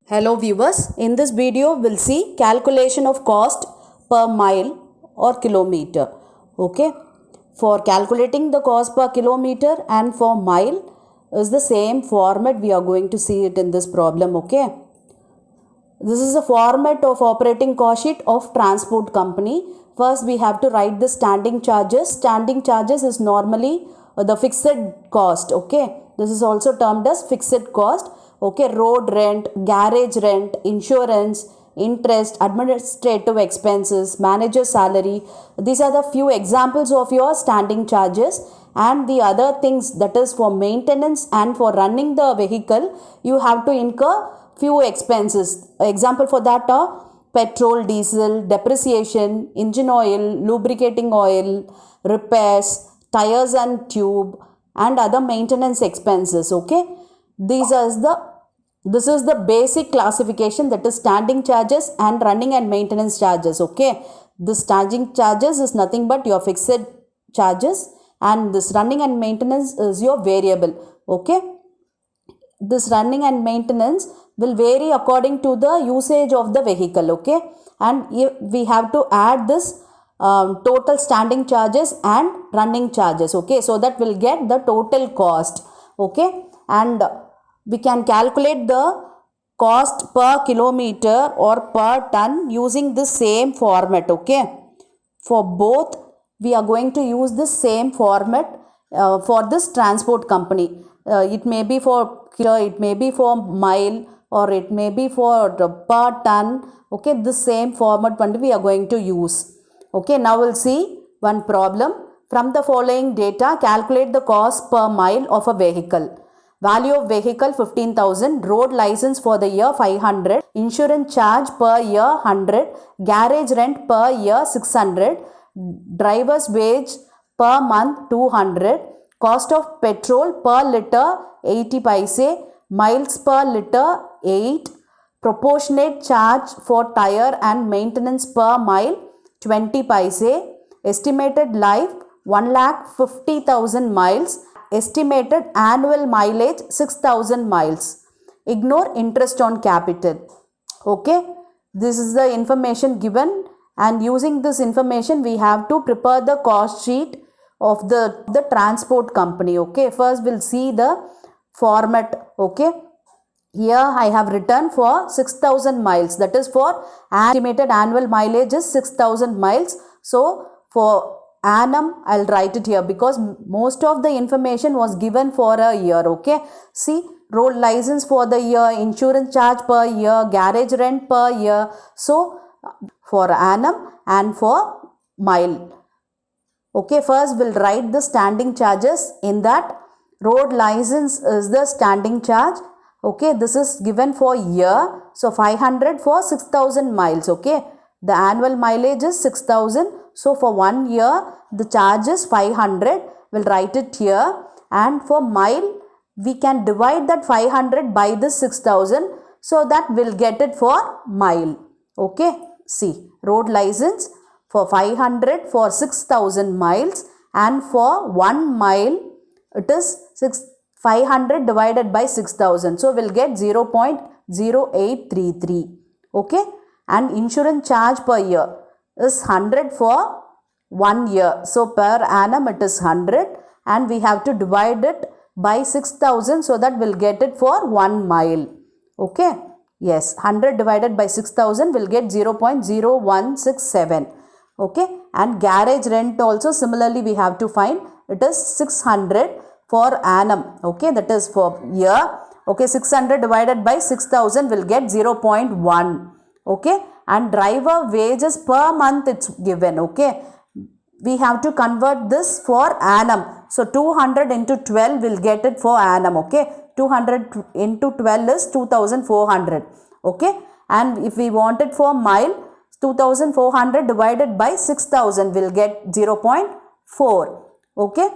Hello viewers, in this video we'll see calculation of cost per mile or kilometer. Okay, for calculating the cost per kilometer and for mile is the same format. We are going to see it in this problem. Okay, this is a format of operating cost sheet of transport company. First we have to write the standing charges. Standing charges is normally the fixed cost. Okay, this is also termed as fixed cost. Okay, road rent, garage rent, insurance, interest, administrative expenses, manager salary. These are the few examples of your standing charges. And the other things, that is for maintenance and for running the vehicle, you have to incur few expenses. Example for that are petrol, diesel, depreciation, engine oil, lubricating oil, repairs, tires and tube, and other maintenance expenses. Okay, this is the basic classification, that is standing charges and running and maintenance charges. Okay, the standing charges is nothing but your fixed charges, and this running and maintenance is your variable. Okay, this running and maintenance will vary according to the usage of the vehicle. Okay, and we have to add this total standing charges and running charges. Okay, so that will get the total cost. Okay, and we can calculate the cost per kilometer or per ton using the same format. Okay, for both we are going to use the same format for this transport company. It may be for kilo, it may be for mile, or it may be for per ton. Okay, the same format only we are going to use. Okay, now we'll see one problem. From the following data, calculate the cost per mile of a vehicle. Value of vehicle 15,000, road license for the year 500, insurance charge per year 100, garage rent per year 600, driver's wage per month 200, cost of petrol per liter 80 paise, miles per liter 8, proportionate charge for tire and maintenance per mile 20 paise, estimated life 1,50,000 miles, estimated annual mileage 6,000 miles. Ignore interest on capital. Okay, this is the information given, and using this information we have to prepare the cost sheet of the transport company. Okay, first we'll see the format. Okay, here I have written for 6,000 miles, that is for estimated annual mileage is 6,000 miles. So for annum I'll write it here because most of the information was given for a year. Okay, see, road license for the year, insurance charge per year, garage rent per year. So for annum and for mile. Okay, first we'll write the standing charges. In that, road license is the standing charge. Okay, this is given for year. So 500 for 6,000 miles. Okay, the annual mileage is 6,000. So for 1 year the charge is 500. We'll write it here. And for mile we can divide that 500 by this 6,000. So that we'll get it for mile. Okay, see, road license for 500 for 6,000 miles, and for 1 mile it is 500 divided by 6,000. So we'll get 0.0833. Okay, and insurance charge per year is 100 for 1 year. So per annum it is 100, and we have to divide it by 6,000, so that we'll get it for 1 mile. Okay, yes, 100 divided by 6,000 will get 0.0167. Okay, and garage rent also similarly we have to find. It is 600 for annum. Okay, that is for year. Okay, 600 divided by 6,000 will get 0.1. Okay, and driver wages per month it's given. Okay, we have to convert this for annum. So 200 into 12 will get it for annum. Okay, 200 into 12 is 2,400. Okay, and if we want it for mile, 2,400 divided by 6,000 will get 0.4. Okay,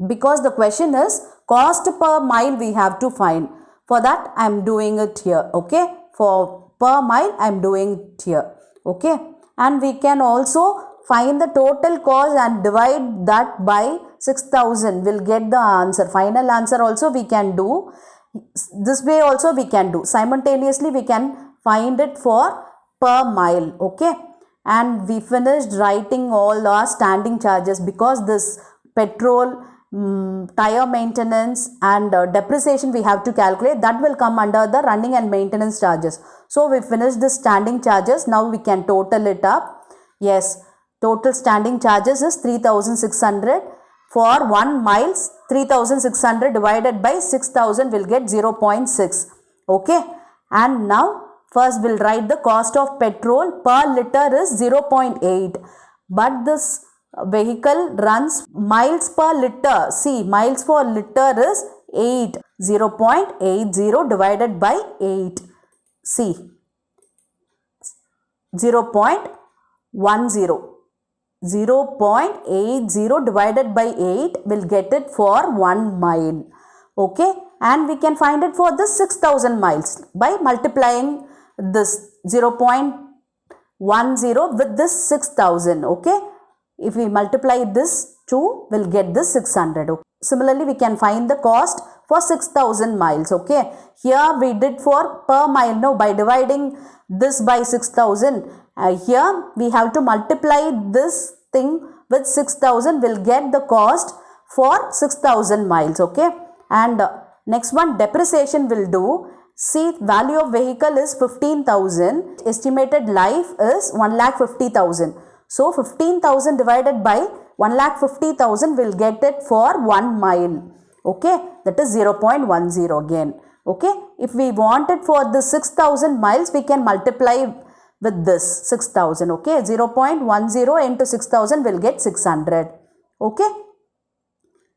because the question is cost per mile we have to find. For that I am doing it here. Okay, for per mile I am doing it here. Okay, and we can also find the total cost and divide that by 6,000. We'll get the answer. Final answer also we can do. This way also we can do. Simultaneously we can find it for per mile. Okay. And we finished writing all our standing charges, because this petrol, tire maintenance and depreciation we have to calculate, that will come under the running and maintenance charges. So we finished the standing charges. Now we can total it up. Yes, total standing charges is 3600. For 1 miles, 3600 divided by 6000 will get 0.6. Okay. And now first we'll write the cost of petrol per liter is 0.8. But this vehicle runs miles per liter. See, miles per liter is 8. 0.80 divided by 8. See, 0.10. 0.80 divided by 8 will get it for 1 mile. Okay. And we can find it for this 6000 miles by multiplying this 0.10 with this 6000. Okay. If we multiply this 2, we'll get this 600. Okay. Similarly, we can find the cost for 6000 miles. Okay. Here we did for per mile. Now by dividing this by 6000, here we have to multiply this thing with 6000, will get the cost for 6000 miles. Okay. And next one, depreciation will do. See, value of vehicle is 15,000. Estimated life is 1,50,000. So 15,000 divided by 1,50,000 will get it for 1 mile. Okay. That is 0.10 again. Okay. If we want it for the 6,000 miles, we can multiply with this 6,000. Okay. 0.10 into 6,000 will get 600. Okay.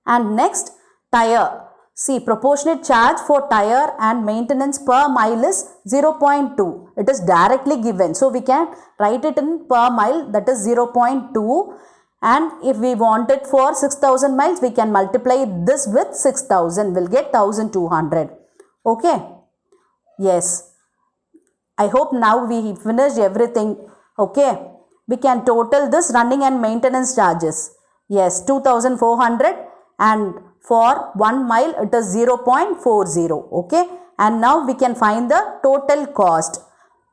And next, tire. See, proportionate charge for tire and maintenance per mile is 0.2. It is directly given. So we can write it in per mile, that is 0.2. And if we want it for 6,000 miles, we can multiply this with 6,000. We'll get 1,200. Okay. Yes. I hope now we finished everything. Okay. We can total this running and maintenance charges. Yes, 2,400, and for 1 mile it is 0.40. Okay. And now we can find the total cost.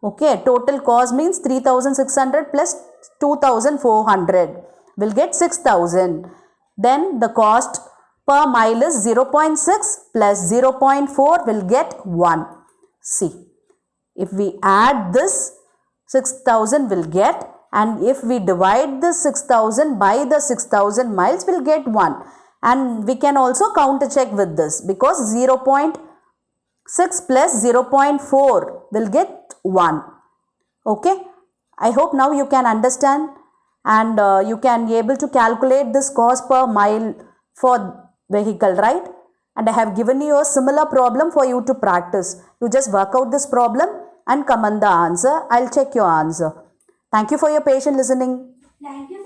Okay. Total cost means 3,600 plus 2,400. We'll get 6,000. Then the cost per mile is 0.6 plus 0.4 will get 1. See, if we add this, 6,000 will get, and if we divide the 6,000 by the 6,000 miles, we'll get 1. And we can also counter check with this, because 0.6 plus 0.4 will get 1. Okay. I hope now you can understand, and you can be able to calculate this cost per mile for vehicle, right? And I have given you a similar problem for you to practice. You just work out this problem and comment the answer. I'll check your answer. Thank you for your patient listening. Thank you.